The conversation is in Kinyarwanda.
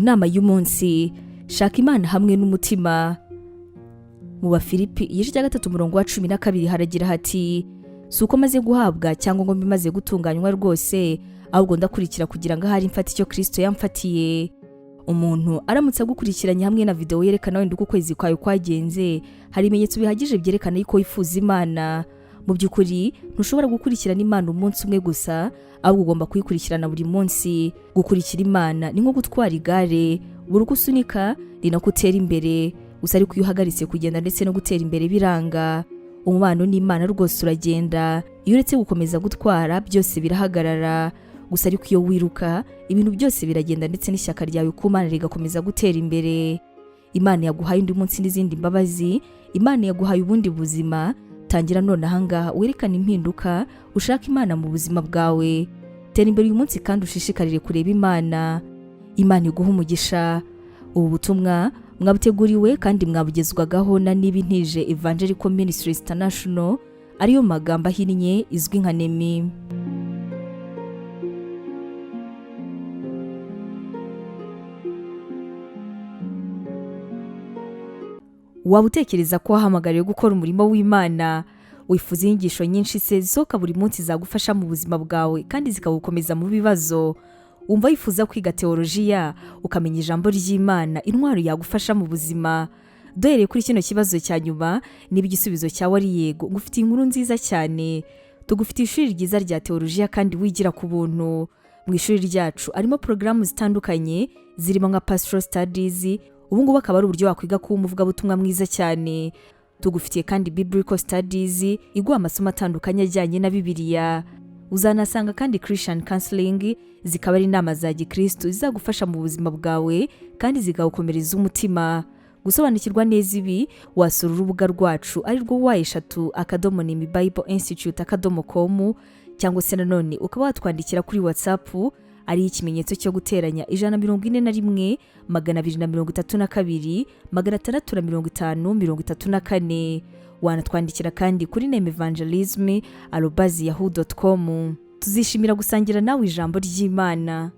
nama y'umunsi, shaka Imana hamwe n'umutima. Mu Bafilipi igice cya 3:12 haragira hati, si uko maze guhabwa cyangwa ngo mbimaze gutunganywa rwose, ahubwo ndakurikira kugira ngo ahari mfate icyo Kristo yamfatiye. Umuntu aramutse agukurikiranye hamwe na video yerekana wenda uko kwezi kwawe kwagenze, hari ibimenyetso bihagije byerekana yuko wifuza Imana. Mu by'ukuri ntushobora gukurikirana Imana umunsi umwe gusa, ahubwo ugomba kuyikurikirana buri munsi. Gukurikira Imana ni nko gutwara igare, buri uko usunika ni nako utera imbere, gusa ariko iyo uhagaritse kugenda ndetse no gutera imbere biranga. Umubano n'Imana rwose uragenda, iyo uretse gukomeza gutwara byose birahagarara, gusa ariko iyo wiruka ibintu byose biragenda ndetse n'ishyaka ryawe ku Mana rigakomeza gutera imbere. Imana yaguhaye undi munsi n'izindi mbabazi, Imana yaguhaye ubundi buzima. Tangira none ahangaha werekana impinduka, ushaka Imana mu buzima bwawe. Tera imbere uyu munsi kandi ushishikarire kureba Imana. Imana iguha umugisha. Ubu butumwa mwabuteguriwe kandi mwabugezwagaho na Nibintije Evangelical Ministries International, ariyo magambo ahinnye izwi nka NEMI. Waba utekereza ko wahamagariwe gukora umurimo w'Imana? Wifuza inyigisho nyinshi se zisohoka buri munsi zagufasha mu buzima bwawe kandi zikagukomeza mu bibazo? Wumva wifuza kwiga teolojiya, ukamenya ijambo ry'Imana, intwaro yagufasha mu buzima? Duhereye kuri kino kibazo cya nyuma, niba igisubizo cyawe ari yego, ngufitiye inkuru nziza cyane. Tugufitiye ishuri ryiza rya teolojiya kandi wigira ku buntu. Mu ishuri ryacu harimo porogaramu zitandukanye zirimo nka Pastoral Studies. Ubu ngubu akaba ari uburyo wakwiga kuba umuvugabutumwa mwiza cyane. Tugufitiye kandi Biblical Studies, iguha amasomo atandukanye ajyanye na Bibiliya. Uzanasanga kandi Christian Counseling, zikaba ari inama za Gikristo zizagufasha mu buzima bwawe kandi zigagukomereza umutima. Gusobanukirwa neza ibi, wasura urubuga rwacu ari rwo wa#NEMIBibleInstitute.com, cyangwa se nanone ukaba watwandikira kuri WhatsApp ari ikimenyetso cyo guteranya 141 232 650 Wanatwandikira kandi kuri nemevangelism@yahoo.com. Tuzishimira gusangira nawe ijambo ry'Imana.